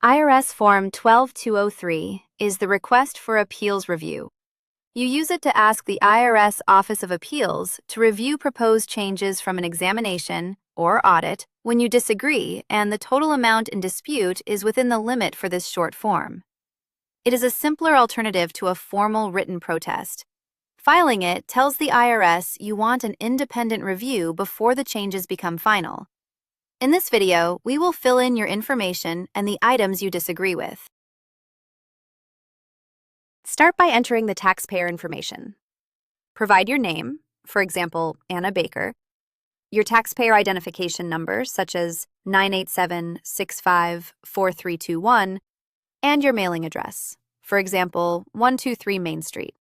IRS Form 12203 is the Request for Appeals Review. You use it to ask the IRS Office of Appeals to review proposed changes from an examination or audit when you disagree and the total amount in dispute is within the limit for this short form. It is a simpler alternative to a formal written protest. Filing it tells the IRS you want an independent review before the changes become final. In this video, we will fill in your information and the items you disagree with. Start by entering the taxpayer information. Provide your name, for example, Anna Baker, your taxpayer identification number, such as 987654321, and your mailing address, for example, 123 Main Street,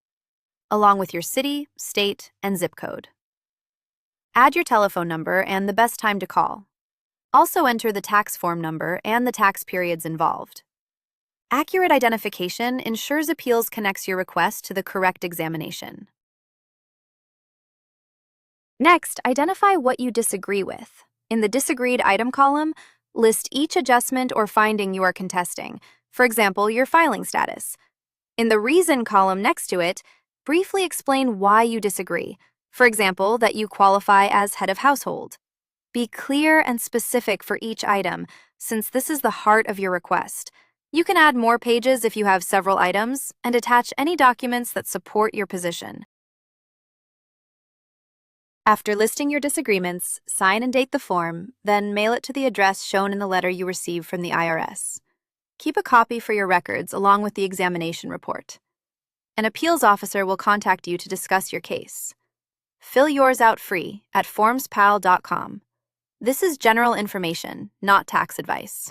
along with your city, state, and zip code. Add your telephone number and the best time to call. Also enter the tax form number and the tax periods involved. Accurate identification ensures appeals connects your request to the correct examination. Next, identify what you disagree with. In the disagreed item column, list each adjustment or finding you are contesting, for example, your filing status. In the reason column next to it, briefly explain why you disagree, for example, that you qualify as head of household. Be clear and specific for each item, since this is the heart of your request. You can add more pages if you have several items, and attach any documents that support your position. After listing your disagreements, sign and date the form, then mail it to the address shown in the letter you received from the IRS. Keep a copy for your records along with the examination report. An appeals officer will contact you to discuss your case. Fill yours out free at FormsPal.com. This is general information, not tax advice.